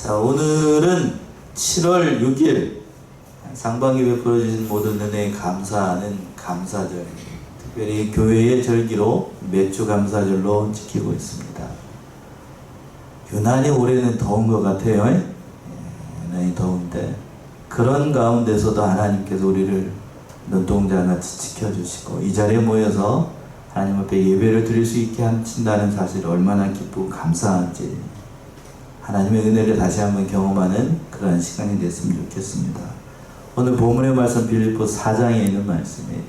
자, 오늘은 7월 6일 상반기 베풀어주신 모든 은혜에 감사하는 감사절, 특별히 교회의 절기로 매주 감사절로 지키고 있습니다. 유난히 올해는 더운 것 같아요. 유난히 더운데 그런 가운데서도 하나님께서 우리를 눈동자같이 지켜주시고 이 자리에 모여서 하나님 앞에 예배를 드릴 수 있게 하신다는 사실을 얼마나 기쁘고 감사한지 하나님의 은혜를 다시 한번 경험하는 그런 시간이 됐으면 좋겠습니다. 오늘 본문의 말씀 빌립보 4장에 있는 말씀이에요.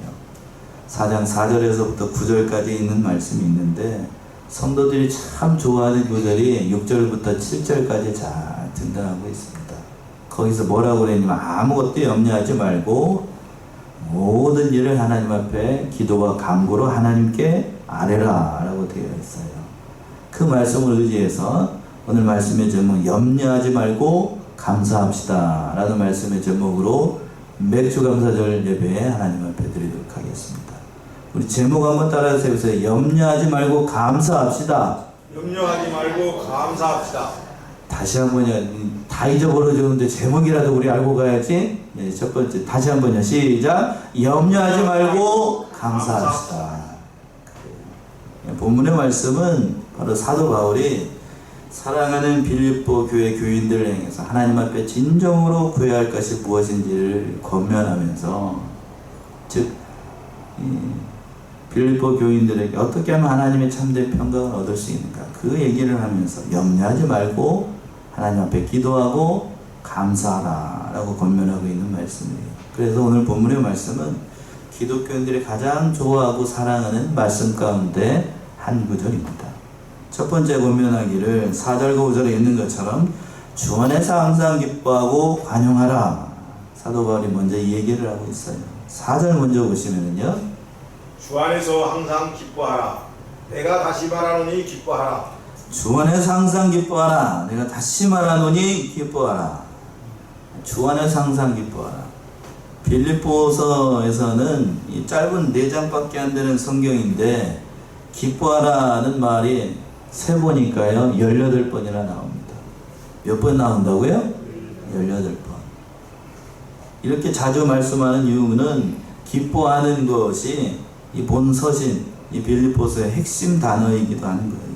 4장 4절에서부터 9절까지 있는 말씀이 있는데 성도들이 참 좋아하는 구절이 6절부터 7절까지 잘 등장하고 있습니다. 거기서 뭐라고 그랬냐면 아무것도 염려하지 말고 모든 일을 하나님 앞에 기도와 간구로 하나님께 아뢰라 라고 되어 있어요. 그 말씀을 의지해서 오늘 말씀의 제목 염려하지 말고 감사합시다 라는 말씀의 제목으로 매주 감사절 예배에 하나님 앞에 드리도록 하겠습니다. 우리 제목 한번 따라서 해보세요. 염려하지 말고 감사합시다. 염려하지 말고 감사합시다. 다시 한번요. 다 잊어버려졌는데 제목이라도 우리 알고 가야지. 네, 첫 번째 다시 한번요. 시작. 염려하지 말고 감사합시다. 본문의 말씀은 바로 사도 바울이 사랑하는 빌립보 교회 교인들을 향해서 하나님 앞에 진정으로 구해야 할 것이 무엇인지를 권면하면서, 즉 빌립보 교인들에게 어떻게 하면 하나님의 참된 평강을 얻을 수 있는가, 그 얘기를 하면서 염려하지 말고 하나님 앞에 기도하고 감사하라 라고 권면하고 있는 말씀이에요. 그래서 오늘 본문의 말씀은 기독교인들이 가장 좋아하고 사랑하는 말씀 가운데 한 구절입니다. 첫 번째 권면하기를 4절과 5절에 있는 것처럼 주 안에서 항상 기뻐하고 관용하라. 사도 바울이 먼저 이 얘기를 하고 있어요. 4절 먼저 보시면은요, 주 안에서 항상 기뻐하라. 내가 다시 말하노니 기뻐하라. 주 안에서 항상 기뻐하라. 내가 다시 말하노니 기뻐하라. 주 안에서 항상 기뻐하라. 빌립보서에서는 이 짧은 4장밖에 안 되는 성경인데 기뻐하라는 말이 3번이니까요 18번이나 나옵니다. 몇 번 나온다고요? 18번. 이렇게 자주 말씀하는 이유는 기뻐하는 것이 이 본서신, 이 빌립보서의 핵심 단어이기도 하는 거예요.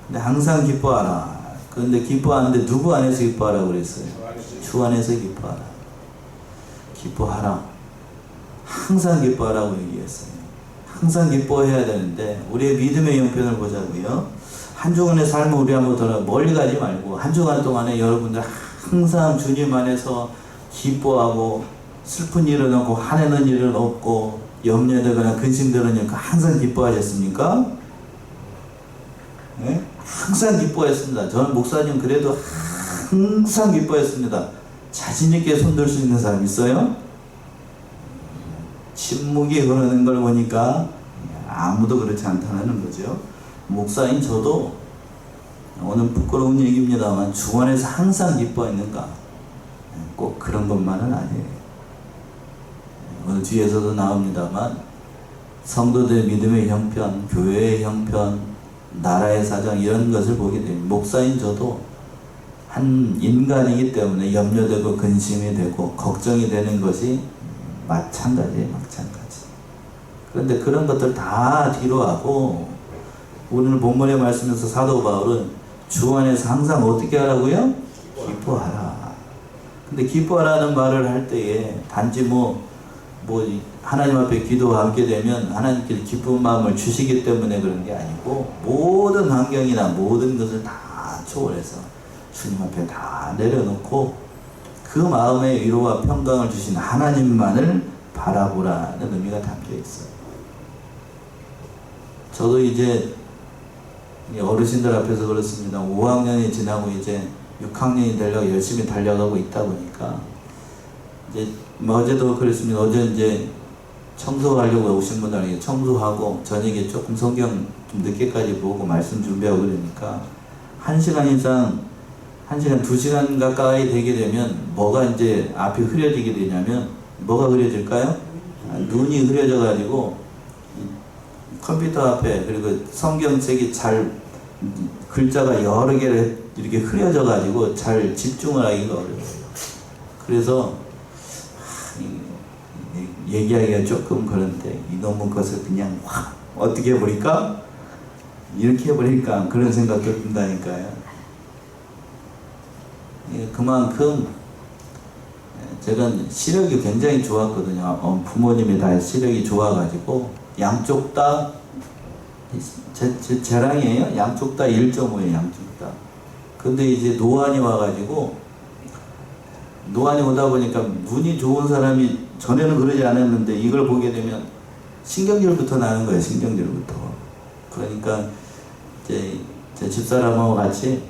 근데 항상 기뻐하라. 그런데 기뻐하는데 누구 안에서 기뻐하라고 그랬어요? 주 안에서 기뻐하라. 기뻐하라. 항상 기뻐하라고 얘기했어요. 항상 기뻐해야 되는데 우리의 믿음의 형편을 보자고요. 한 주간의 삶을 우리 한번 더 멀리 가지 말고 한 주간 동안에 여러분들 항상 주님 안에서 기뻐하고 슬픈 일은 없고 화내는 일은 없고 염려되거나 근심되는 일 항상 기뻐하셨습니까? 네? 항상 기뻐했습니다. 저는 목사님 그래도 항상 기뻐했습니다. 자신있게 손들 수 있는 사람 있어요? 침묵이 흐르는 걸 보니까 아무도 그렇지 않다는 거죠. 목사인 저도 오늘 부끄러운 얘기입니다만 주 안에서 항상 기뻐했는가? 꼭 그런 것만은 아니에요. 오늘 뒤에서도 나옵니다만 성도들의 믿음의 형편, 교회의 형편, 나라의 사정 이런 것을 보게 됩니다. 목사인 저도 한 인간이기 때문에 염려되고 근심이 되고 걱정이 되는 것이 마찬가지예요. 그런데 그런 것들 다 뒤로 하고 오늘 본문의 말씀에서 사도 바울은 주 안에서 항상 어떻게 하라고요? 기뻐하라. 근데 기뻐하라는 말을 할 때에 단지 하나님 앞에 기도하게 되면 하나님께서 기쁜 마음을 주시기 때문에 그런 게 아니고 모든 환경이나 모든 것을 다 초월해서 주님 앞에 다 내려놓고 그 마음의 위로와 평강을 주신 하나님만을 바라보라는 의미가 담겨 있어요. 저도 이제 어르신들 앞에서 그렇습니다. 5학년이 지나고 이제 6학년이 되려고 열심히 달려가고 있다 보니까 이제 어제도 그랬습니다. 어제 이제 청소하려고 오신 분들에게 청소하고 저녁에 조금 성경 좀 늦게까지 보고 말씀 준비하고 그러니까 1시간 이상 1시간, 2시간 가까이 되게 되면 뭐가 이제 앞이 흐려지게 되냐면 뭐가 흐려질까요? 눈이 흐려져 가지고 컴퓨터 앞에 그리고 성경책이 잘 글자가 여러 개를 이렇게 흐려져 가지고 잘 집중을 하기가 어려워요. 그래서 얘기하기가 조금 그런데 이놈의 것을 그냥 확 어떻게 해버릴까? 이렇게 해버릴까? 그런 생각도 든다니까요. 그만큼 제가 시력이 굉장히 좋았거든요. 부모님이 다 시력이 좋아가지고 양쪽 다 제 자랑이에요. 양쪽 다 1.5예요. 양쪽 다. 근데 이제 노안이 와가지고 노안이 오다 보니까 눈이 좋은 사람이 전에는 그러지 않았는데 이걸 보게 되면 신경질부터 나는 거예요. 신경질부터. 그러니까 이제 제 집사람하고 같이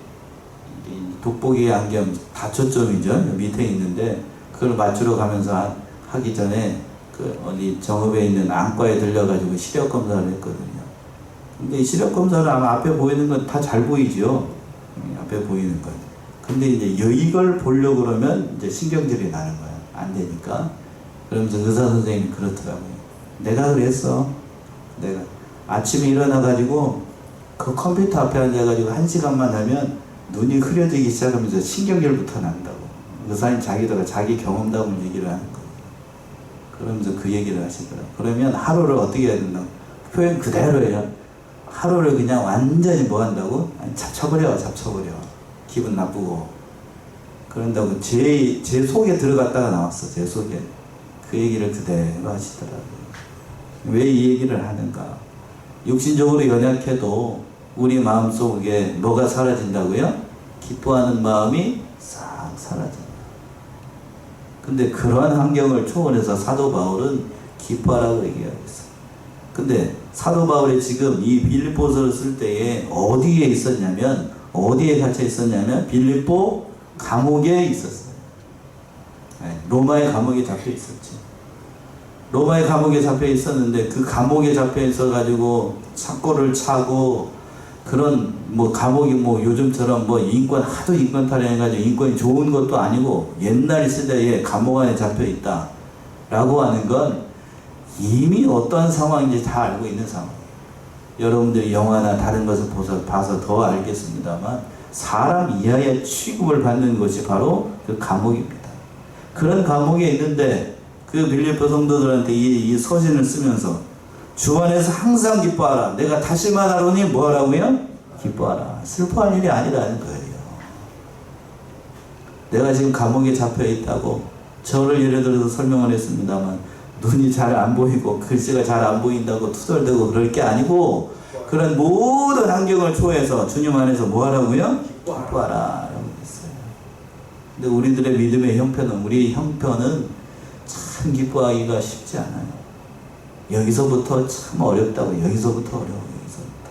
돋보기 안경 다초점이죠. 밑에 있는데 그걸 맞추러 가면서 하기 전에 그 어디 정읍에 있는 안과에 들려가지고 시력 검사를 했거든요. 근데 이 시력 검사는 아마 앞에 보이는 건 다 잘 보이죠. 앞에 보이는 건. 근데 이제 이걸 보려고 그러면 이제 신경질이 나는 거야. 안 되니까. 그러면서 의사 선생님이 그렇더라고요. 내가 그랬어. 내가 아침에 일어나가지고 그 컴퓨터 앞에 앉아가지고 1시간만 하면 눈이 흐려지기 시작하면서 신경질부터 난다고. 의사님 자기가 자기 경험담을 얘기를 하는 거예요. 그러면서 그 얘기를 하시더라고요. 그러면 하루를 어떻게 해야 된다고? 표현 그대로예요. 하루를 그냥 완전히 뭐 한다고? 아니, 잡쳐버려. 기분 나쁘고. 그런다고 제 속에 들어갔다가 나왔어. 제 속에. 그 얘기를 그대로 하시더라고요. 왜 이 얘기를 하는가? 육신적으로 연약해도 우리 마음속에 뭐가 사라진다고요? 기뻐하는 마음이 싹 사라진다. 근데 그러한 환경을 초월해서 사도 바울은 기뻐하라고 얘기하고 있어요. 근데 사도 바울이 지금 이 빌립보서를 쓸 때에 어디에 있었냐면 어디에 갇혀 있었냐면 빌립보 감옥에 있었어요. 로마의 감옥에 잡혀 있었지. 로마의 감옥에 잡혀 있었는데 그 감옥에 잡혀 있어 가지고 사고를 차고 그런 뭐 감옥이 뭐 요즘처럼 뭐 인권 하도 인권 타령해가지고 인권이 좋은 것도 아니고 옛날 시대에 감옥 안에 잡혀 있다라고 하는 건 이미 어떤 상황인지 다 알고 있는 상황이에요. 여러분들이 영화나 다른 것을 봐서 더 알겠습니다만 사람 이하의 취급을 받는 것이 바로 그 감옥입니다. 그런 감옥에 있는데 그 빌립보 성도들한테 이 서신을 쓰면서 주 안에서 항상 기뻐하라. 내가 다시 말하노니 뭐 하라고요? 기뻐하라. 슬퍼할 일이 아니라는 거예요. 내가 지금 감옥에 잡혀 있다고 저를 예를 들어서 설명을 했습니다만 눈이 잘 안 보이고 글씨가 잘 안 보인다고 투덜대고 그럴 게 아니고 그런 모든 환경을 초월해서 주님 안에서 뭐 하라고요? 기뻐하라 라고 했어요. 근데 우리들의 믿음의 형편은 우리의 형편은 참 기뻐하기가 쉽지 않아요. 여기서부터 참 어렵다고. 여기서부터 어려워. 여기서부터.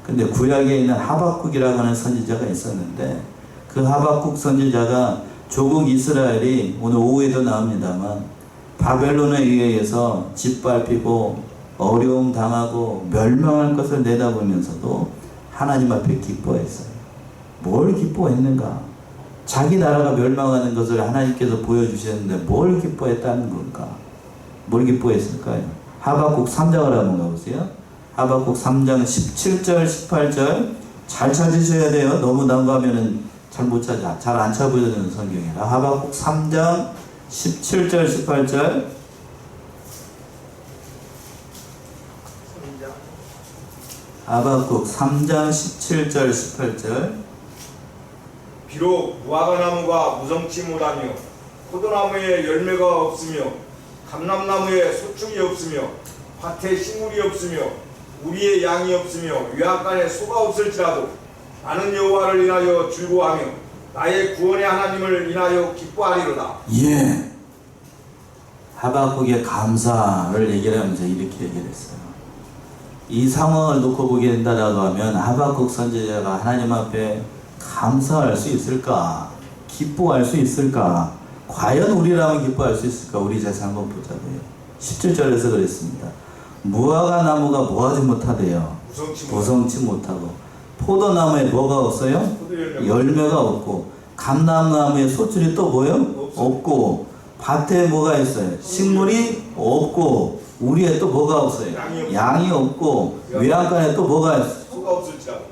근데 구약에 있는 하박국이라고 하는 선지자가 있었는데 그 하박국 선지자가 조국 이스라엘이 오늘 오후에도 나옵니다만 바벨론에 의해서 짓밟히고 어려움 당하고 멸망할 것을 내다보면서도 하나님 앞에 기뻐했어요. 뭘 기뻐했는가? 자기 나라가 멸망하는 것을 하나님께서 보여주셨는데 뭘 기뻐했다는 건가? 뭘 기뻐했을까요? 하박국 3장을 한번 가보세요. 하박국 3장 17절 18절 잘 찾으셔야 돼요. 너무 난감하면 잘 못 찾아. 잘 안 찾아보여주는 성경이라. 하박국 3장 17절 18절 하박국 3장 17절 18절 비록 무화과나무가 무성치 못하며 포도나무에 열매가 없으며 감람나무에 소축이 없으며 밭에 식물이 없으며 우리의 양이 없으며 외양간에 소가 없을지라도 나는 여호와를 인하여 즐거워하며 나의 구원의 하나님을 인하여 기뻐하리로다. 예. 하박국의 감사를 얘기를 하면서 이렇게 얘기를 했어요. 이 상황을 놓고 보게 된다라고 하면 하박국 선지자가 하나님 앞에 감사할 수 있을까? 기뻐할 수 있을까? 과연 우리라면 기뻐할 수 있을까? 우리 자신 한번 보자고요. 17절에서 그랬습니다. 무화과 나무가 뭐하지 못하대요? 무성치 못하고. 포도나무에 뭐가 없어요? 열매가 없고. 감람나무에 소출이 또 뭐요? 없고. 밭에 뭐가 있어요? 식물이 없고. 우리에 또 뭐가 없어요? 양이 없고. 외양간에 또 뭐가 있어요? 소가 없을지라도.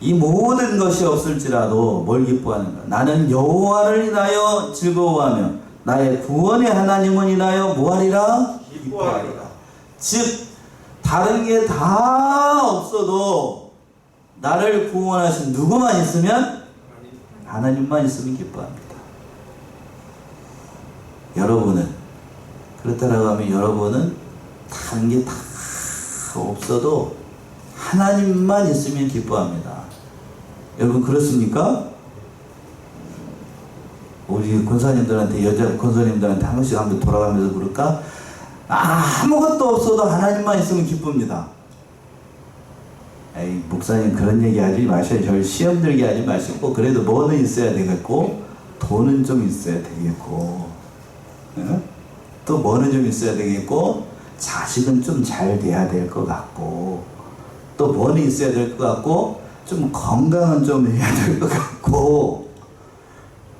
이 모든 것이 없을지라도 뭘 기뻐하는가? 나는 여호와를 인하여 즐거워하며 나의 구원의 하나님은 인하여 뭐하리라? 기뻐하리라. 즉 다른 게 다 없어도 나를 구원하신 누구만 있으면 하나님만 있으면 기뻐합니다. 여러분은 그렇다라고 하면 여러분은 다른 게 다 없어도 하나님만 있으면 기뻐합니다. 여러분 그렇습니까? 우리 권사님들한테 여자 권사님들한테 한 번씩 한번 돌아가면서 그럴까? 아무것도 없어도 하나님만 있으면 기쁩니다. 에이 목사님 그런 얘기 하지 마셔요. 저 시험 들게 하지 마시고 그래도 뭐는 있어야 되겠고 돈은 좀 있어야 되겠고 또 뭐는 좀 있어야 되겠고 자식은 좀 잘 돼야 될 것 같고 또 뭐는 있어야 될 것 같고 좀 건강은 좀 해야 될 것 같고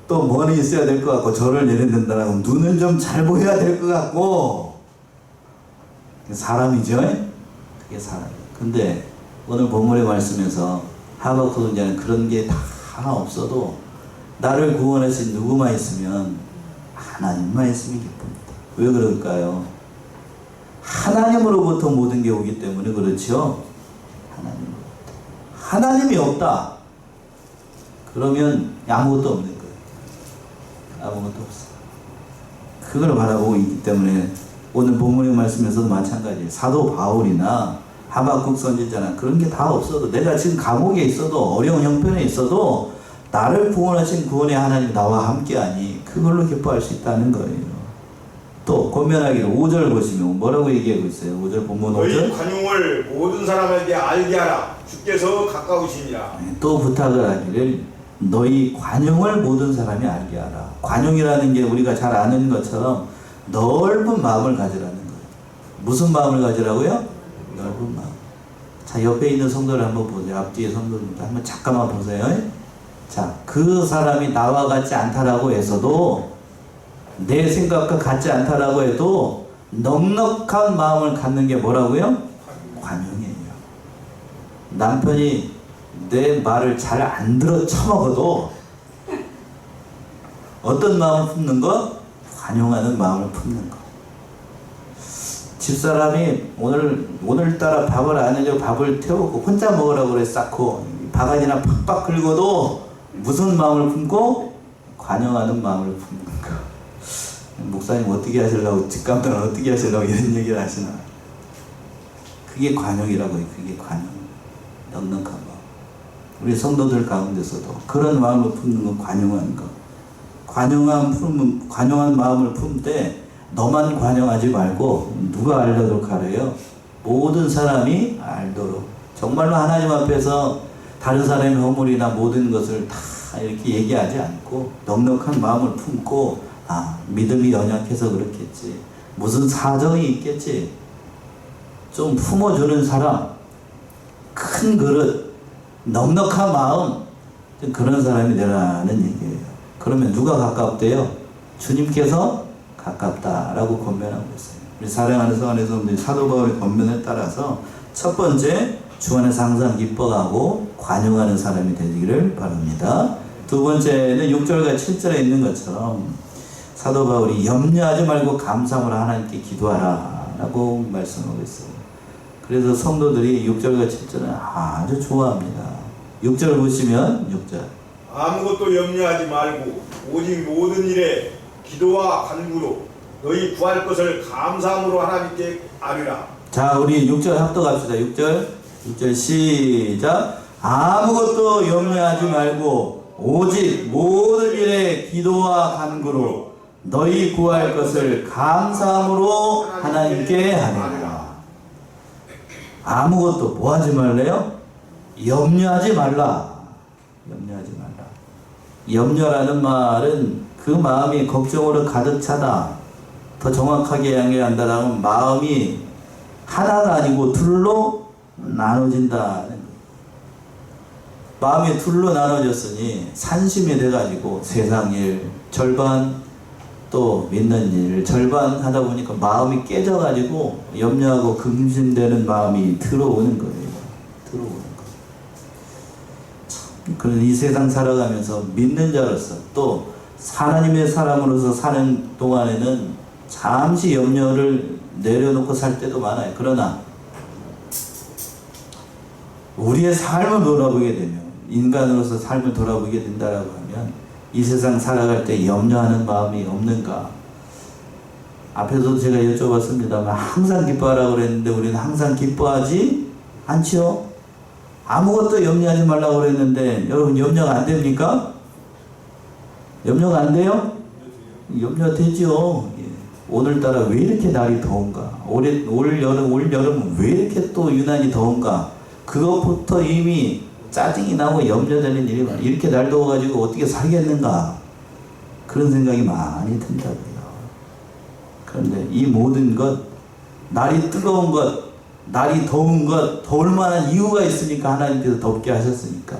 또 뭐는 있어야 될 것 같고 저를 예를 든다라고 눈은 좀 잘 보여야 될 것 같고 사람이죠? 그게 사람이에요. 근데 오늘 본문의 말씀에서 하박국 선지자는 그런 게 다 없어도 나를 구원하신 누구만 있으면 하나님만 있으면 기쁩니다. 왜 그럴까요? 하나님으로부터 모든 게 오기 때문에 그렇죠. 하나님이 없다. 그러면 아무것도 없는 거예요. 아무것도 없어. 그걸 바라보고 있기 때문에 오늘 본문의 말씀에서도 마찬가지예요. 사도 바울이나 하박국 선지자나 그런 게 다 없어도 내가 지금 감옥에 있어도 어려운 형편에 있어도 나를 구원하신 구원의 하나님이 나와 함께하니 그걸로 기뻐할 수 있다는 거예요. 또 권면하기를 5절 보시면 뭐라고 얘기하고 있어요? 5절 본문 5절 너희 관용을 모든 사람에게 알게 하라. 주께서 가까우시니라. 또 부탁을 하기를 너희 관용을 모든 사람이 알게 하라. 관용이라는 게 우리가 잘 아는 것처럼 넓은 마음을 가지라는 거예요. 무슨 마음을 가지라고요? 넓은 마음. 자, 옆에 있는 성도를 한번 보세요. 앞뒤에 성도입니다. 한번 잠깐만 보세요. 자, 그 사람이 나와 같지 않다라고 해서도 내 생각과 같지 않다라고 해도 넉넉한 마음을 갖는 게 뭐라고요? 관용이에요. 남편이 내 말을 잘 안 들어 처먹어도 어떤 마음을 품는 거? 관용하는 마음을 품는 거. 집사람이 오늘따라 밥을 안 해줘 밥을 태우고 혼자 먹으라고 그래 쌓고 바가지나 팍팍 긁어도 무슨 마음을 품고? 관용하는 마음을 품는 거. 목사님 어떻게 하시려고 직감독은 어떻게 하시려고 이런 얘기를 하시나? 그게 관용이라고 해요. 그게 관용. 넉넉한 마음. 우리 성도들 가운데서도 그런 마음을 품는 건 관용하는 거. 관용한 마음을 품을 때 너만 관용하지 말고 누가 알도록 하래요? 모든 사람이 알도록. 정말로 하나님 앞에서 다른 사람의 허물이나 모든 것을 다 이렇게 얘기하지 않고 넉넉한 마음을 품고 믿음이 연약해서 그렇겠지. 무슨 사정이 있겠지. 좀 품어주는 사람, 큰 그릇, 넉넉한 마음, 그런 사람이 되라는 얘기예요. 그러면 누가 가깝대요? 주님께서 가깝다라고 권면하고 있어요. 우리 사랑하는 성안의 성도들이 사도 바울의 권면에 따라서 첫 번째, 주 안에서 항상 기뻐하고 관용하는 사람이 되기를 바랍니다. 두 번째는 6절과 7절에 있는 것처럼 사도 바울이 염려하지 말고 감사함으로 하나님께 기도하라 라고 말씀하고 있어요. 그래서 성도들이 6절과 7절은 아주 좋아합니다. 6절 보시면 6절 아무것도 염려하지 말고 오직 모든 일에 기도와 간구로 너희 구할 것을 감사함으로 하나님께 아뢰라. 자, 우리 6절 합독합시다. 6절 시작. 아무것도 염려하지 말고 오직 모든 일에 기도와 간구로 너희 구할 것을 감사함으로 하나님께 아뢰라. 아무것도 뭐 하지 말래요? 염려하지 말라. 염려하지 말라. 염려라는 말은 그 마음이 걱정으로 가득 차다. 더 정확하게 이야기한다면 마음이 하나가 아니고 둘로 나눠진다는 거예요. 마음이 둘로 나눠졌으니 산심이 돼가지고 세상 일 절반 또 믿는 일 절반 하다 보니까 마음이 깨져가지고 염려하고 근심되는 마음이 들어오는 거예요. 들어오는 거. 그런 이 세상 살아가면서 믿는 자로서 또 하나님의 사람으로서 사는 동안에는 잠시 염려를 내려놓고 살 때도 많아요. 그러나 우리의 삶을 돌아보게 되면, 인간으로서 삶을 돌아보게 된다라고 하면 이 세상 살아갈 때 염려하는 마음이 없는가? 앞에서도 제가 여쭤봤습니다만 항상 기뻐하라고 그랬는데 우리는 항상 기뻐하지 않지요? 아무것도 염려하지 말라고 그랬는데 여러분 염려가 안 됩니까? 염려가 안 돼요? 염려되죠. 예. 오늘따라 왜 이렇게 날이 더운가? 올 여름은 왜 이렇게 또 유난히 더운가? 그것부터 이미 짜증이 나고 염려되는 일이 많아요. 이렇게 날 더워가지고 어떻게 살겠는가? 그런 생각이 많이 든다고요. 그런데 이 모든 것, 날이 뜨거운 것, 날이 더운 것, 더울 만한 이유가 있으니까 하나님께서 덥게 하셨으니까.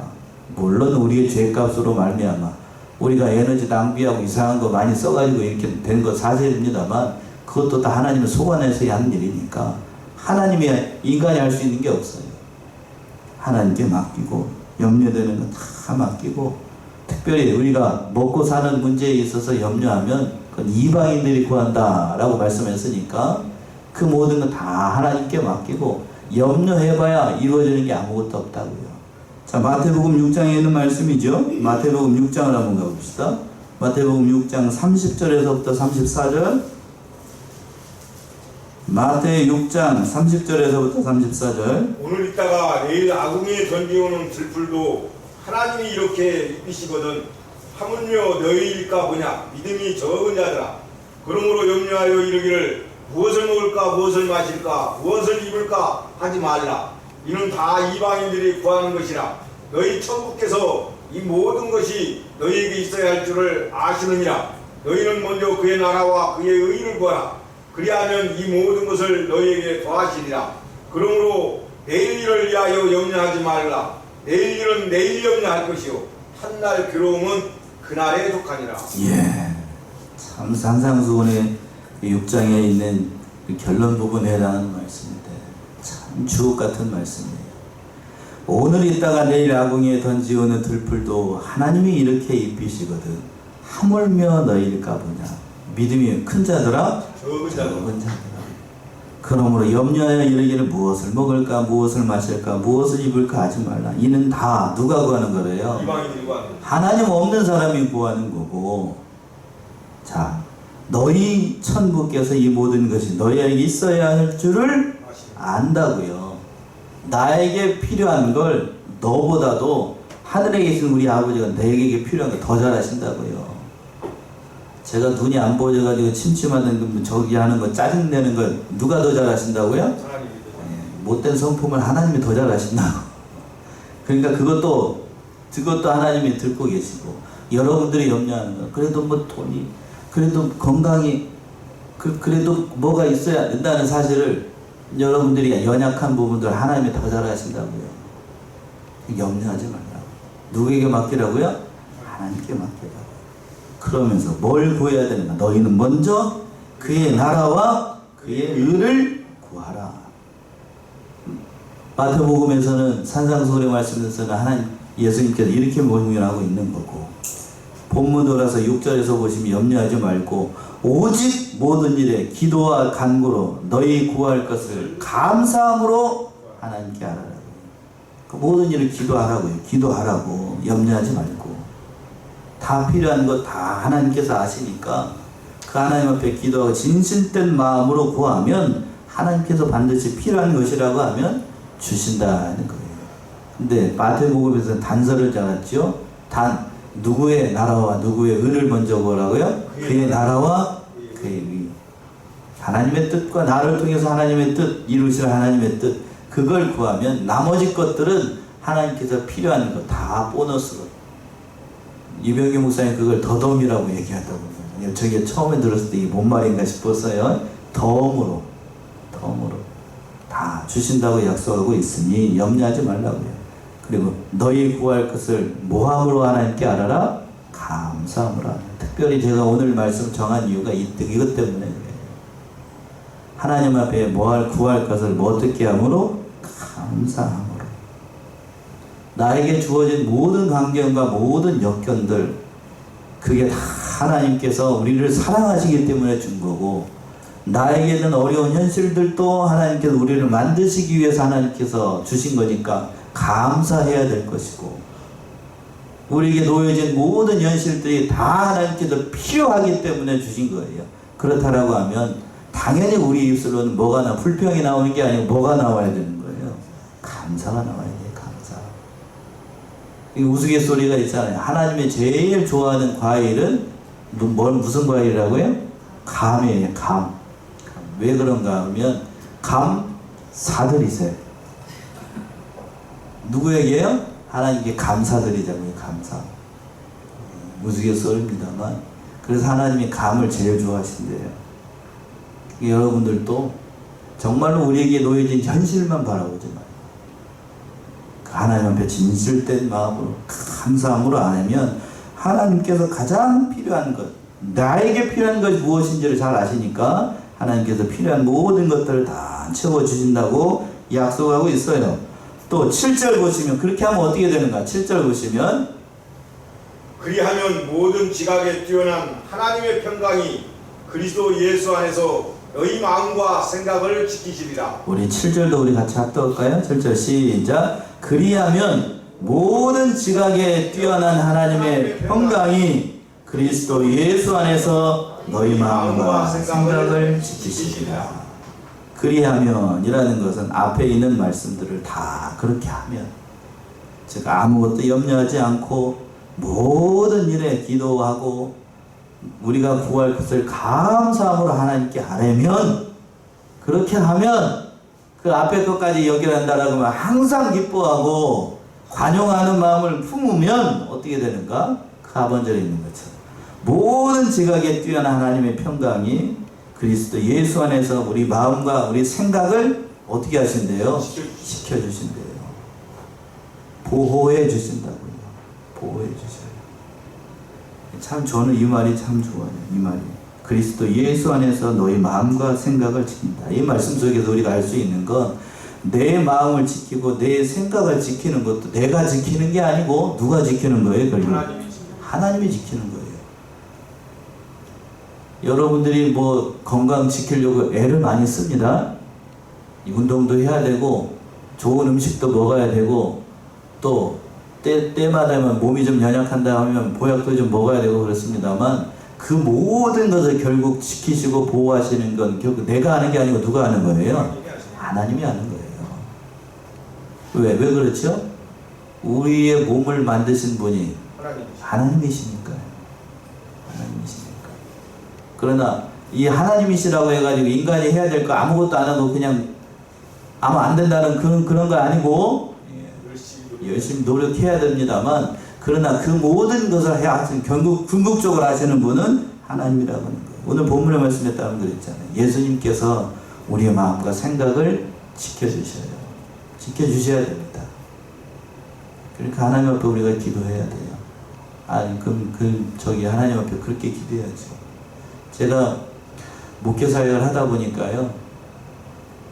물론 우리의 죄값으로 말미암아 우리가 에너지 낭비하고 이상한 거 많이 써가지고 이렇게 된 거 사실입니다만 그것도 다 하나님의 소관에서 한 일이니까 하나님이 인간이 할 수 있는 게 없어요. 하나님께 맡기고 염려되는 거 다 맡기고, 특별히 우리가 먹고 사는 문제에 있어서 염려하면 그건 이방인들이 구한다라고 말씀했으니까 그 모든 건 다 하나님께 맡기고 염려해봐야 이루어지는 게 아무것도 없다고요. 자, 마태복음 6장에 있는 말씀이죠. 마태복음 6장을 한번 가봅시다. 마태복음 6장 30절에서부터 34절. 마태 6장 30절에서부터 34절. 오늘 있다가 내일 아궁이에 던지오는 들풀도 하나님이 이렇게 입히시거든 하물며 너희일까 보냐. 믿음이 적은 자들아, 그러므로 염려하여 이르기를 무엇을 먹을까 무엇을 마실까 무엇을 입을까 하지 말라. 이는 다 이방인들이 구하는 것이라. 너희 천국께서 이 모든 것이 너희에게 있어야 할 줄을 아시느니라. 너희는 먼저 그의 나라와 그의 의를 구하라. 그리하면 이 모든 것을 너희에게 더하시리라. 그러므로 내일 일을 위하여 염려하지 말라. 내일 일은 내일 염려할 것이요 한날 괴로움은 그날에 속하니라. 예, 참 산상수훈의 6장에 있는 그 결론 부분에 해당하는 말씀인데 참 주옥 같은 말씀이에요. 오늘 있다가 내일 아궁이에 던지오는 들풀도 하나님이 이렇게 입히시거든 하물며 너희일까 보냐. 믿음이 큰 자들아 적은 자들아. 그러므로 염려하여 이르기를 무엇을 먹을까 무엇을 마실까 무엇을 입을까 하지 말라. 이는 다 누가 구하는 거래요? 이방인들이 구하는 거예요. 하나님 없는 사람이 구하는 거고. 자, 너희 천부께서 이 모든 것이 너희에게 있어야 할 줄을 안다고요. 나에게 필요한 걸 너보다도 하늘에 계신 우리 아버지가 내게 필요한 걸 더 잘 아신다고요. 제가 눈이 안 보여가지고 침침하는 거 저기 하는 거 짜증내는 걸 누가 더 잘 아신다고요? 예, 못된 성품을 하나님이 더 잘 아신다고. 그러니까 그것도 하나님이 듣고 계시고, 여러분들이 염려하는 거 그래도 뭐 돈이, 그래도 건강이, 그래도 뭐가 있어야 된다는 사실을 여러분들이 연약한 부분들 하나님이 더 잘 아신다고요. 염려하지 말라고. 누구에게 맡기라고요? 하나님께 맡기라고. 그러면서 뭘 구해야 되는가? 너희는 먼저 그의 나라와 그의 의를 구하라. 마태복음에서는 산상수훈의 말씀에서는 하나님 예수님께서 이렇게 명령하고 있는 거고, 본문으로서 6절에서 보시면 염려하지 말고 오직 모든 일에 기도와 간구로 너희 구할 것을 감사함으로 하나님께 하라고. 그 모든 일을 기도하라고요. 기도하라고. 염려하지 말고. 다 필요한 것 다 하나님께서 아시니까 그 하나님 앞에 기도하고 진실된 마음으로 구하면 하나님께서 반드시 필요한 것이라고 하면 주신다는 거예요. 근데 마태복음에서는 단서를 잡았죠. 단 누구의 나라와 누구의 의를 먼저 구하라고요? 그의 나라와 그의 의. 하나님의 뜻과 나를 통해서 하나님의 뜻, 이루실 하나님의 뜻, 그걸 구하면 나머지 것들은 하나님께서 필요한 거 다 보너스로. 이병규 목사님 그걸 더덤이라고 얘기하더군요. 저게 처음에 들었을 때 이게 뭔 말인가 싶었어요. 덤으로 다 주신다고 약속하고 있으니 염려하지 말라고요. 그리고 너희 구할 것을 모함으로 하나님께 알아라. 감사함으로 하라. 특별히 제가 오늘 말씀 정한 이유가 이것 때문에 그래요. 하나님 앞에 구할 것을 어떻게 함으로? 감사함으로. 나에게 주어진 모든 환경과 모든 역경들, 그게 다 하나님께서 우리를 사랑하시기 때문에 준 거고, 나에게는 어려운 현실들도 하나님께서 우리를 만드시기 위해서 하나님께서 주신 거니까 감사해야 될 것이고, 우리에게 놓여진 모든 현실들이 다 하나님께서 필요하기 때문에 주신 거예요. 그렇다라고 하면 당연히 우리 입술로는 뭐가 불평이 나오는 게 아니고 뭐가 나와야 되는 거예요? 감사가 나와야 돼요. 감사. 이 우스갯소리가 있잖아요. 하나님이 제일 좋아하는 과일은 무슨 과일이라고요? 감이에요. 감. 왜 그런가 하면 감 사드리세요. 누구에게요? 하나님께 감사드리자고요. 감사. 우스갯소리입니다만, 그래서 하나님이 감을 제일 좋아하신대요. 여러분들도 정말로 우리에게 놓여진 현실만 바라보지 마요. 하나님 앞에 진실된 마음으로 감사함으로 안 하면 하나님께서 가장 필요한 것, 나에게 필요한 것이 무엇인지를 잘 아시니까 하나님께서 필요한 모든 것들을 다 채워주신다고 약속하고 있어요. 또 7절 보시면 그렇게 하면 어떻게 되는가? 7절 보시면 그리하면 모든 지각에 뛰어난 하나님의 평강이 그리스도 예수 안에서 너희 마음과 생각을 지키시리라. 우리 7절도 우리 같이 합독할까요? 7절 시작. 그리하면 모든 지각에 뛰어난 하나님의 평강이 그리스도 예수 안에서 너희 마음과 생각을 지키시리라. 그리하면 이라는 것은 앞에 있는 말씀들을 다 그렇게 하면, 즉 아무것도 염려하지 않고 모든 일에 기도하고 우리가 구할 것을 감사함으로 하나님께 하려면, 그렇게 하면 그 앞에 것까지 여기란다라고 하면 항상 기뻐하고 관용하는 마음을 품으면 어떻게 되는가? 그 하반절에 있는 것처럼 모든 지각에 뛰어난 하나님의 평강이 그리스도 예수 안에서 우리 마음과 우리 생각을 어떻게 하신대요? 지켜주신대요. 보호해 주신다고요. 보호해 주셔요. 참 저는 이 말이 참 좋아요. 이 말이. 그리스도 예수 안에서 너희 마음과 생각을 지킨다. 이 말씀 속에서 우리가 알 수 있는 건 내 마음을 지키고 내 생각을 지키는 것도 내가 지키는 게 아니고 누가 지키는 거예요? 하나님이 지키는 거예요. 여러분들이 뭐 건강 지키려고 애를 많이 씁니다. 운동도 해야 되고 좋은 음식도 먹어야 되고 또 때마다면 몸이 좀 연약한다 하면 보약도 좀 먹어야 되고 그렇습니다만, 그 모든 것을 결국 지키시고 보호하시는 건 결국 내가 하는 게 아니고 누가 하는 거예요? 하나님이 하는 거예요. 왜 그렇죠? 우리의 몸을 만드신 분이 하나님이시니까요. 하나님이시니까. 그러나 이 하나님이시라고 해가지고 인간이 해야 될 거 아무것도 안 하고 그냥 아무 안 된다는 그런 거 아니고 열심히 노력해야 됩니다만, 그러나 그 모든 것을 하시는, 궁극적으로 하시는 분은 하나님이라고 하는 거예요. 오늘 본문의 말씀에 따르면 그랬잖아요. 예수님께서 우리의 마음과 생각을 지켜주셔야 됩니다. 그러니까 하나님 앞에 우리가 기도해야 돼요. 아니, 하나님 앞에 그렇게 기도해야죠. 제가 목회 사역을 하다 보니까요,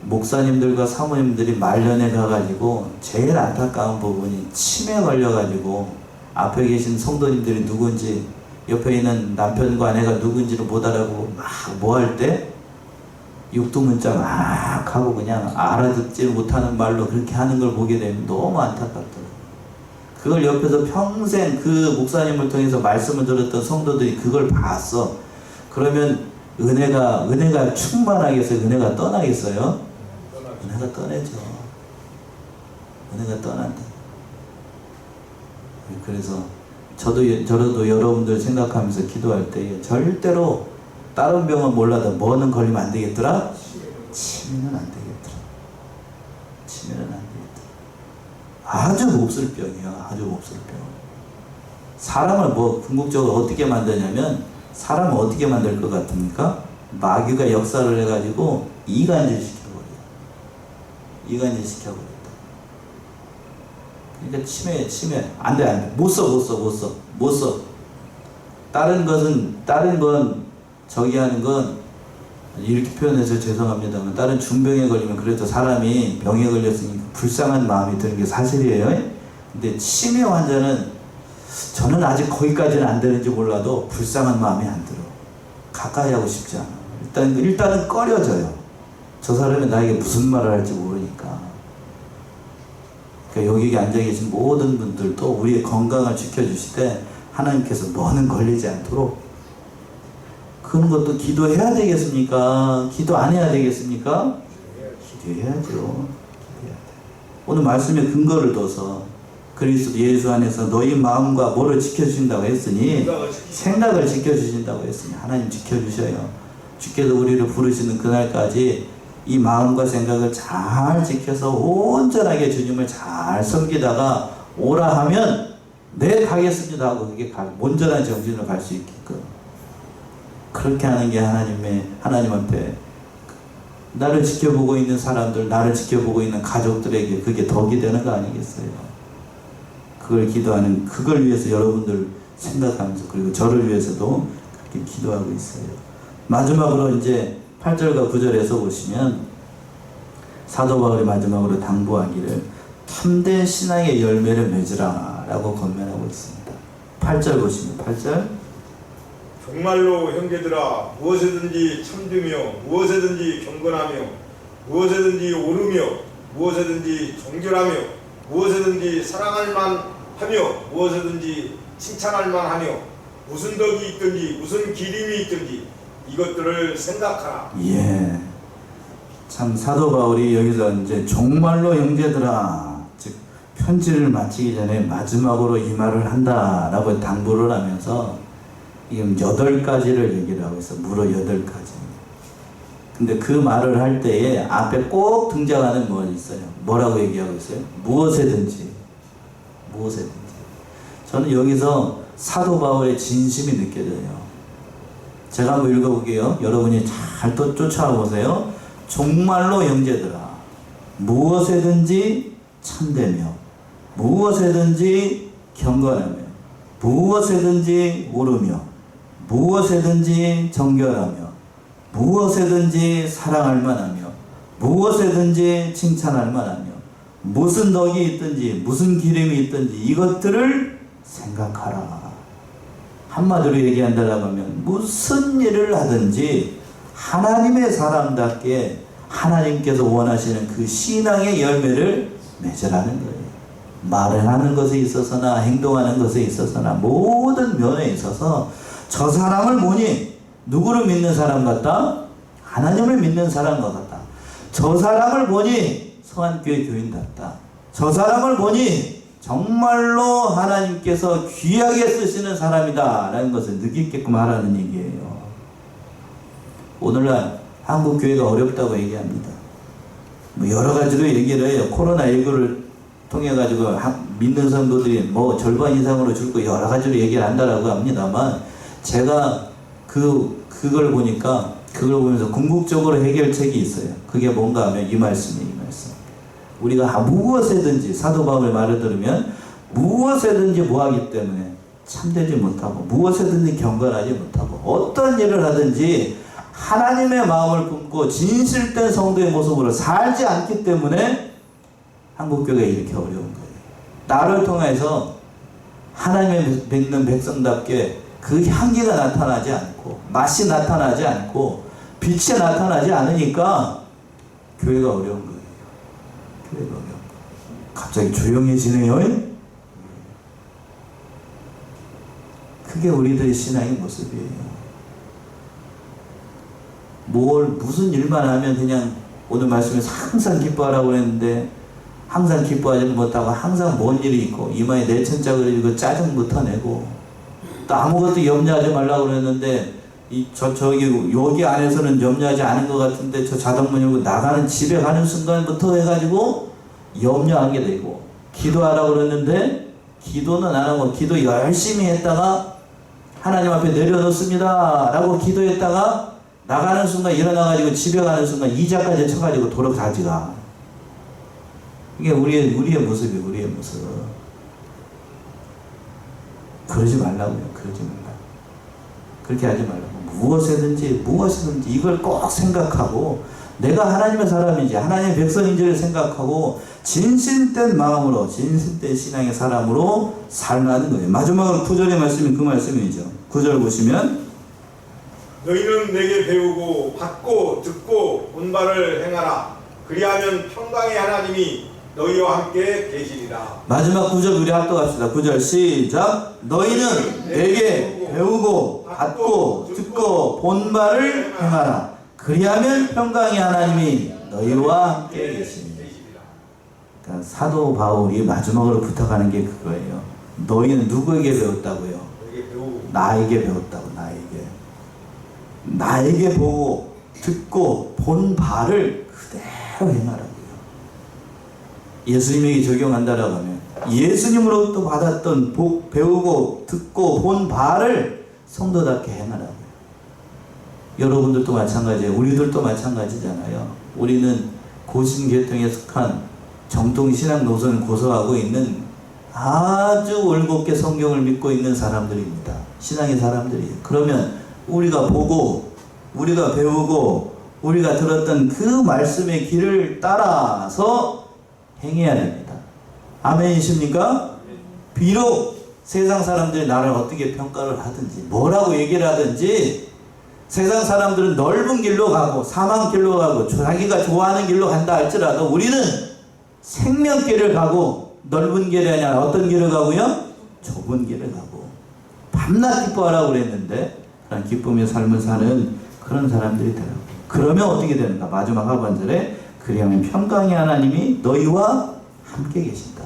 목사님들과 사모님들이 말년에 가가지고 제일 안타까운 부분이 치매 걸려가지고 앞에 계신 성도님들이 누군지, 옆에 있는 남편과 아내가 누군지를 못 알아보고 막 뭐 할 때 육두문자 막 하고 그냥 알아듣지 못하는 말로 그렇게 하는 걸 보게 되면 너무 안타깝더라고요. 그걸 옆에서 평생 그 목사님을 통해서 말씀을 들었던 성도들이 그걸 봤어. 그러면 은혜가 충만하겠어요? 은혜가 떠나겠어요? 은혜가 떠내죠. 은혜가 떠난다. 그래서 저도 여러분들 생각하면서 기도할 때 절대로 다른 병은 몰라도 뭐는 걸리면 안 되겠더라? 치매는 안 되겠더라. 치매는 안 되겠더라. 아주 몹쓸 병이야. 아주 몹쓸 병. 사람을 궁극적으로 어떻게 만드냐면, 사람을 어떻게 만들 것 같습니까? 마귀가 역사를 해가지고 이간질 시켜버려요. 이간질 시켜버렸다. 그러니까 치매. 안 돼. 못 써. 다른 건 저기 하는 건 이렇게 표현해서 죄송합니다만, 다른 중병에 걸리면 그래도 사람이 병에 걸렸으니까 불쌍한 마음이 드는 게 사실이에요. 근데 치매 환자는 저는 아직 거기까지는 안 되는지 몰라도 불쌍한 마음이 안 들어. 가까이 하고 싶지 않아. 일단은 꺼려져요. 저 사람이 나에게 무슨 말을 할지 모르니까. 그러니까 여기 앉아 계신 모든 분들도 우리의 건강을 지켜주시되 하나님께서 뭐는 걸리지 않도록 그런 것도 기도해야 되겠습니까? 기도 안 해야 되겠습니까? 기도해야죠. 기도해야 돼. 오늘 말씀에 근거를 둬서 그리스도 예수 안에서 너희 마음과 뭐를 지켜주신다고 했으니 생각을 지켜주신다고 했으니 하나님 지켜주셔요. 주께서 우리를 부르시는 그날까지 이 마음과 생각을 잘 지켜서 온전하게 주님을 잘 섬기다가 오라 하면 네 가겠습니다 하고 그게 온전한 정신으로 갈 수 있게끔 그렇게 하는 게 하나님 앞에 나를 지켜보고 있는 사람들, 나를 지켜보고 있는 가족들에게 그게 덕이 되는 거 아니겠어요? 그걸 기도하는, 그걸 위해서 여러분들 생각하면서 그리고 저를 위해서도 그렇게 기도하고 있어요. 마지막으로 이제 8절과 9절에서 보시면 사도 바울이 마지막으로 당부하기를 참된 신앙의 열매를 맺으라 라고 권면하고 있습니다. 8절 보시면 8절 정말로 형제들아 무엇에든지 참되며 무엇에든지 경건하며 무엇에든지 오르며 무엇에든지 정결하며 무엇에든지 사랑할 만하며 무엇에든지 칭찬할 만하며 무슨 덕이 있든지 무슨 기림이 있든지 이것들을 생각하라. 예. 참 사도 바울이 여기서 이제 정말로 형제들아 즉 편지를 마치기 전에 마지막으로 이 말을 한다라고 당부를 하면서 지금 8가지를 얘기를 하고 있어. 무려 8가지. 근데 그 말을 할 때에 앞에 꼭 등장하는 뭐가 있어요. 뭐라고 얘기하고 있어요? 무엇에든지. 저는 여기서 사도 바울의 진심이 느껴져요. 제가 한번 읽어볼게요. 여러분이 잘 또 쫓아보세요. 정말로 형제들아 무엇에든지 참되며 무엇에든지 경건하며 무엇에든지 오르며 무엇에든지 정결하며 무엇에든지 사랑할 만하며 무엇에든지 칭찬할 만하며 무슨 덕이 있든지 무슨 기름이 있든지 이것들을 생각하라. 한마디로 얘기한다고 하면 무슨 일을 하든지 하나님의 사람답게 하나님께서 원하시는 그 신앙의 열매를 맺으라는 거예요. 말을 하는 것에 있어서나 행동하는 것에 있어서나 모든 면에 있어서 저 사람을 보니 누구를 믿는 사람 같다? 하나님을 믿는 사람 같다. 저 사람을 보니 성안교회 교인답다. 저 사람을 보니 정말로 하나님께서 귀하게 쓰시는 사람이다 라는 것을 느끼게끔 하라는 얘기예요. 오늘날 한국교회가 어렵다고 얘기합니다. 뭐 여러 가지로 얘기를 해요. 코로나19를 통해 가지고 믿는 성도들이 뭐 절반 이상으로 줄고 여러 가지로 얘기를 한다라고 합니다만 제가 그걸 보니까 그걸 보면서 궁극적으로 해결책이 있어요. 그게 뭔가 하면 이 말씀이에요. 이 말씀. 우리가 무엇에든지 사도 바울의 말을 들으면 무엇에든지 뭐하기 때문에 참되지 못하고 무엇에든지 경건하지 못하고 어떤 일을 하든지 하나님의 마음을 품고 진실된 성도의 모습으로 살지 않기 때문에 한국교회가 이렇게 어려운 거예요. 나를 통해서 하나님의 믿는 백성답게 그 향기가 나타나지 않고 맛이 나타나지 않고 빛이 나타나지 않으니까 교회가 어려운 거예요. 교회가 어려운 거예요. 갑자기 조용해지네요. 그게 우리들의 신앙의 모습이에요. 무슨 일만 하면 그냥 오늘 말씀에서 항상 기뻐하라고 했는데 항상 기뻐하지 못하고 항상 뭔 일이 있고 이마에 내천자 그리고 짜증부터 내고 또 아무것도 염려하지 말라고 그랬는데 여기 안에서는 염려하지 않은 것 같은데 저 자동문 열고 나가는 집에 가는 순간부터 해가지고 염려하게 되고 기도하라고 그랬는데 기도는 안 하고 기도 열심히 했다가 하나님 앞에 내려놓습니다 라고 기도했다가 나가는 순간 일어나가지고 집에 가는 순간 이자까지 쳐가지고 돌아가지가. 이게 우리의 모습이에요. 우리의 모습. 그러지 말라고요. 그러지 말라고. 그렇게 하지 말라고. 무엇이든지 이걸 꼭 생각하고 내가 하나님의 사람인지 하나님의 백성인지를 생각하고 진실된 마음으로 진실된 신앙의 사람으로 살아가는 거예요. 마지막으로 9절의 말씀이 그 말씀이죠. 9절 보시면 너희는 내게 배우고 받고 듣고 본 바를 행하라. 그리하면 평강의 하나님이 너희와 함께 계시리라. 마지막 9절 우리 합독합시다. 9절 시작. 너희는 내게 배우고 받고 듣고 본 바를 행하라. 그리하면 평강의 하나님이 너희와 함께 계시리라. 그러니까 사도 바울이 마지막으로 부탁하는 게 그거예요. 너희는 누구에게 배웠다고요? 나에게 배웠다고. 나에게 보고 듣고 본 바를 그대로 행하라고요. 예수님에게 적용한다라고 하면 예수님으로부터 받았던 복, 배우고 듣고 본 바를 성도답게 행하라고요. 여러분들도 마찬가지예요. 우리들도 마찬가지잖아요. 우리는 고신계통에 속한 정통신앙 노선을 고서하고 있는 아주 올곧게 성경을 믿고 있는 사람들입니다. 신앙의 사람들이에요. 그러면 우리가 보고 우리가 배우고 우리가 들었던 그 말씀의 길을 따라서 행해야 됩니다. 아멘이십니까? 비록 세상 사람들이 나를 어떻게 평가를 하든지 뭐라고 얘기를 하든지 세상 사람들은 넓은 길로 가고 사망길로 가고 자기가 좋아하는 길로 간다 할지라도 우리는 생명길을 가고 넓은 길이 아니라 어떤 길을 가고요? 좁은 길을 가고 밤낮 기뻐하라고 그랬는데 그런 기쁨의 삶을 사는 그런 사람들이 되라고. 그러면 어떻게 되는가? 마지막 하반절에 그리하면 평강의 하나님이 너희와 함께 계신다.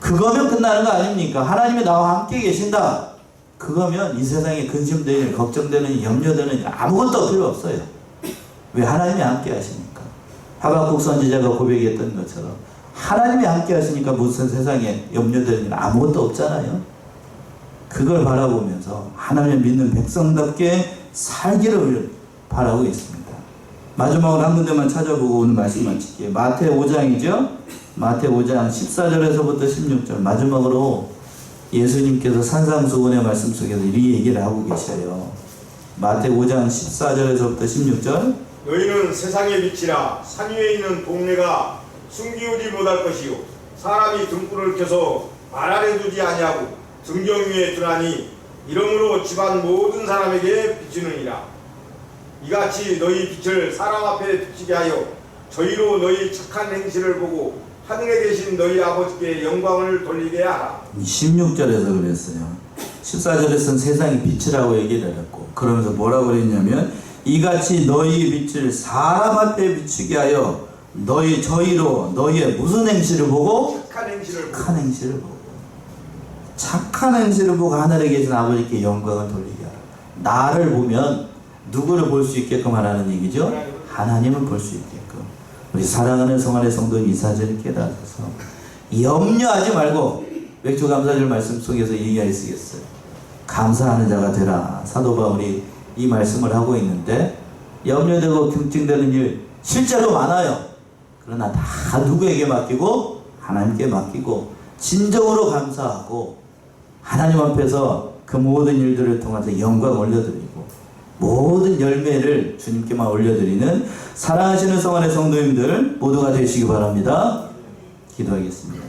그거면 끝나는 거 아닙니까? 하나님이 나와 함께 계신다. 그거면 이 세상에 근심되는 일, 걱정되는 일, 염려되는 일 아무것도 필요 없어요. 왜? 하나님이 함께 하시니까. 하박국 선지자가 고백했던 것처럼 하나님이 함께 하시니까 무슨 세상에 염려되는 일 아무것도 없잖아요. 그걸 바라보면서 하나님을 믿는 백성답게 살기를 바라고 있습니다. 마지막으로 한 군데만 찾아보고 오늘 말씀 마칠게요. 마태 5장이죠. 마태 5장 14절에서부터 16절 마지막으로 예수님께서 산상수훈의 말씀 속에서 이 얘기를 하고 계셔요. 마태 5장 14절에서부터 16절 너희는 세상의 빛이라. 산 위에 있는 동네가 숨기우지 못할 것이요 사람이 등불을 켜서 말 아래 두지 아니하고 등경 위에 두나니 이러므로 집안 모든 사람에게 비추느니라. 이같이 너희 빛을 사람 앞에 비치게 하여 저희로 너희 착한 행실을 보고 하늘에 계신 너희 아버지께 영광을 돌리게 하라. 16절에서 그랬어요. 14절에서는 세상의 빛이라고 얘기를 했고 그러면서 뭐라고 그랬냐면 이같이 너희 빛을 사람 앞에 비추게 하여 저희로 너희의 무슨 행실을 보고? 착한 행실을 보고 착한 행실을 보고 하늘에 계신 아버지께 영광을 돌리게 하라. 나를 보면 누구를 볼 수 있게끔 하라는 얘기죠? 하나님을 볼 수 있게끔. 우리 사랑하는 성안의 성도님 이 사실을 깨달아서 염려하지 말고 맥주 감사절 말씀 속에서 얘기하시겠어요. 감사하는 자가 되라. 사도 바울이 이 말씀을 하고 있는데 염려되고 경증되는 일 실제로 많아요. 그러나 다 누구에게 맡기고? 하나님께 맡기고 진정으로 감사하고 하나님 앞에서 그 모든 일들을 통해서 영광 올려드리고 모든 열매를 주님께만 올려드리는 사랑하시는 성안의 성도님들 모두가 되시기 바랍니다. 기도하겠습니다.